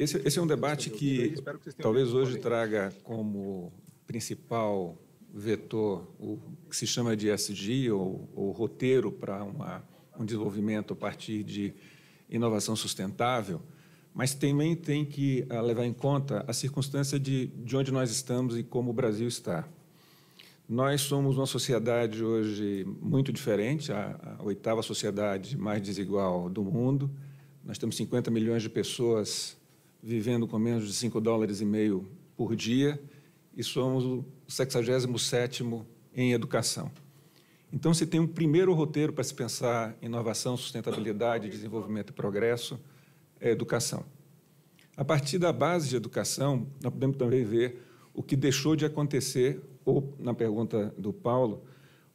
Esse é um debate que talvez hoje traga como principal vetor o que se chama de ESG, ou roteiro para um desenvolvimento a partir de inovação sustentável, mas também tem que levar em conta a circunstância de onde nós estamos e como o Brasil está. Nós somos uma sociedade hoje muito diferente, a oitava sociedade mais desigual do mundo. Nós temos 50 milhões de pessoas vivendo com menos de $5,5 por dia e somos o 67º em educação. Então, se tem um primeiro roteiro para se pensar em inovação, sustentabilidade, desenvolvimento e progresso, é a educação. A partir da base de educação, nós podemos também ver o que deixou de acontecer, ou, na pergunta do Paulo,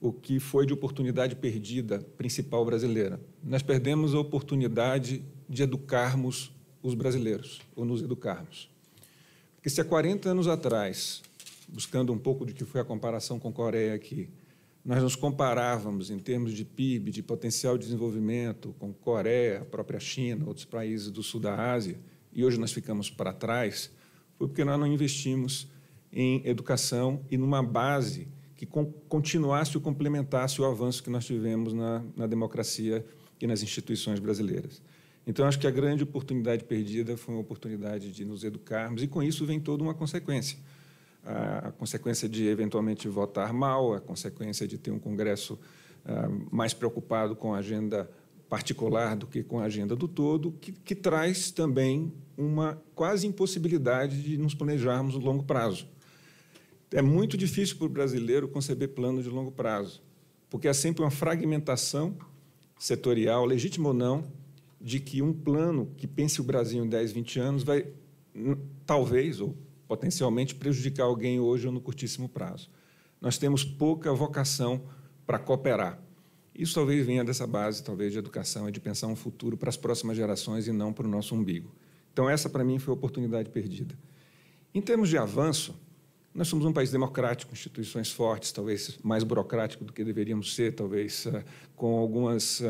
o que foi de oportunidade perdida principal brasileira. Nós perdemos a oportunidade de educarmos os brasileiros, ou nos educarmos. Porque se há 40 anos atrás, buscando um pouco de que foi a comparação com a Coreia aqui, nós nos comparávamos em termos de PIB, de potencial de desenvolvimento com Coreia, a própria China, outros países do sul da Ásia, e hoje nós ficamos para trás, foi porque nós não investimos em educação e numa base que continuasse ou complementasse o avanço que nós tivemos na democracia e nas instituições brasileiras. Então, acho que a grande oportunidade perdida foi uma oportunidade de nos educarmos, e com isso vem toda uma consequência. A consequência de, eventualmente, votar mal, a consequência de ter um Congresso mais preocupado com a agenda particular do que com a agenda do todo, que traz também uma quase impossibilidade de nos planejarmos no longo prazo. É muito difícil para o brasileiro conceber planos de longo prazo, porque há sempre uma fragmentação setorial, legítima ou não, de que um plano que pense o Brasil em 10, 20 anos vai, talvez, ou potencialmente, prejudicar alguém hoje ou no curtíssimo prazo. Nós temos pouca vocação para cooperar. Isso talvez venha dessa base, talvez, de educação e de pensar um futuro para as próximas gerações e não para o nosso umbigo. Então, essa, para mim, foi a oportunidade perdida. Em termos de avanço, nós somos um país democrático, instituições fortes, talvez mais burocrático do que deveríamos ser, talvez com algumas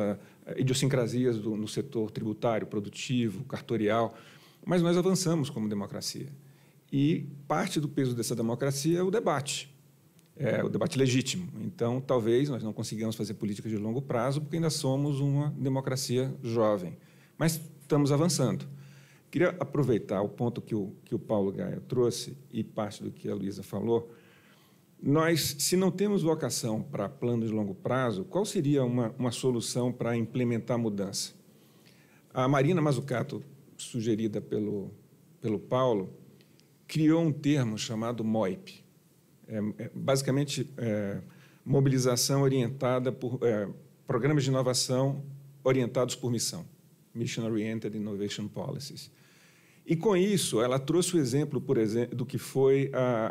idiosincrasias no setor tributário, produtivo, cartorial, mas nós avançamos como democracia. E parte do peso dessa democracia é o debate legítimo. Então, talvez nós não consigamos fazer políticas de longo prazo porque ainda somos uma democracia jovem, mas estamos avançando. Queria aproveitar o ponto que o Paulo Gaia trouxe e parte do que a Luísa falou. Nós, se não temos vocação para plano de longo prazo, qual seria uma solução para implementar a mudança? A Marina Mazzucato, sugerida pelo Paulo, criou um termo chamado MOIP, basicamente mobilização orientada por programas de inovação orientados por missão, Mission Oriented Innovation Policies. E, com isso, ela trouxe o exemplo, por exemplo, do que foi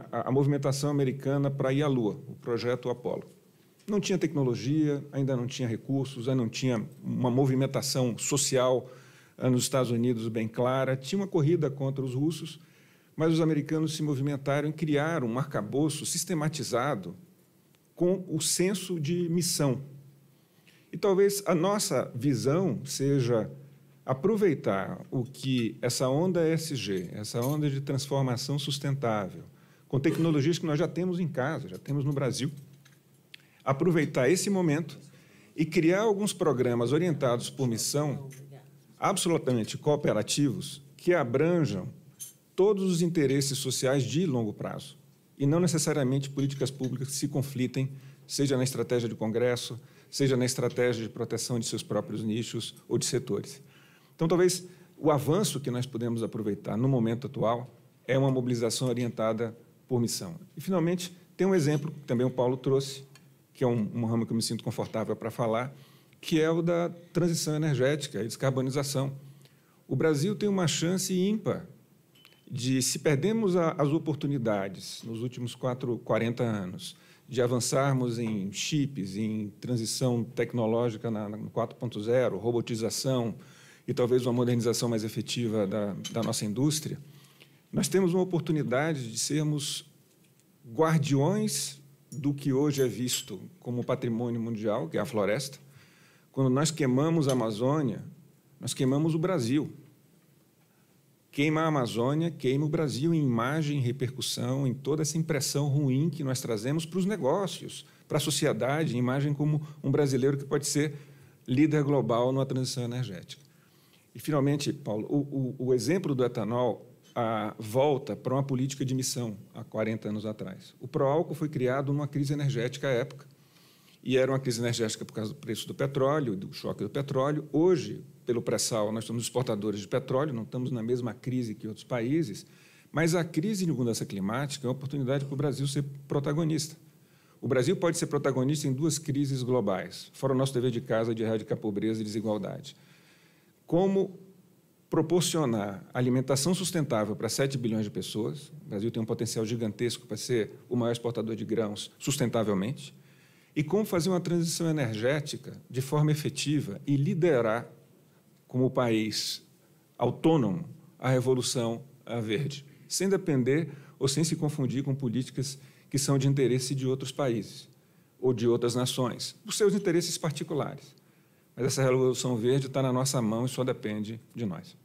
a movimentação americana para ir à Lua, o projeto Apollo. Não tinha tecnologia, ainda não tinha recursos, ainda não tinha uma movimentação social nos Estados Unidos bem clara, tinha uma corrida contra os russos, mas os americanos se movimentaram e criaram um arcabouço sistematizado com o senso de missão. E talvez a nossa visão seja aproveitar o que essa onda ESG, essa onda de transformação sustentável, com tecnologias que nós já temos em casa, já temos no Brasil, aproveitar esse momento e criar alguns programas orientados por missão, absolutamente cooperativos, que abranjam todos os interesses sociais de longo prazo, e não necessariamente políticas públicas que se conflitem, seja na estratégia de Congresso, seja na estratégia de proteção de seus próprios nichos ou de setores. Então, talvez o avanço que nós podemos aproveitar no momento atual é uma mobilização orientada por missão. E, finalmente, tem um exemplo que também o Paulo trouxe, que é um ramo que eu me sinto confortável para falar, que é o da transição energética e descarbonização. O Brasil tem uma chance ímpar de, se perdemos as oportunidades nos últimos 40 anos, de avançarmos em chips, em transição tecnológica no 4.0, robotização e talvez uma modernização mais efetiva da nossa indústria, nós temos uma oportunidade de sermos guardiões do que hoje é visto como patrimônio mundial, que é a floresta. Quando nós queimamos a Amazônia, nós queimamos o Brasil. Queima a Amazônia, queima o Brasil em imagem, em repercussão, em toda essa impressão ruim que nós trazemos para os negócios, para a sociedade, imagem como um brasileiro que pode ser líder global numa transição energética. E, finalmente, Paulo, o exemplo do etanol volta para uma política de emissão há 40 anos atrás. O Proálcool foi criado numa crise energética à época, e era uma crise energética por causa do preço do petróleo, do choque do petróleo. Hoje, pelo pré-sal, nós somos exportadores de petróleo, não estamos na mesma crise que outros países, mas a crise de mudança climática é uma oportunidade para o Brasil ser protagonista. O Brasil pode ser protagonista em duas crises globais, fora o nosso dever de casa de erradicar pobreza e desigualdade. Como proporcionar alimentação sustentável para 7 bilhões de pessoas. O Brasil tem um potencial gigantesco para ser o maior exportador de grãos sustentavelmente. E como fazer uma transição energética de forma efetiva e liderar, como país autônomo, a revolução verde, sem depender ou sem se confundir com políticas que são de interesse de outros países ou de outras nações, por seus interesses particulares. Mas essa revolução verde está na nossa mão e só depende de nós.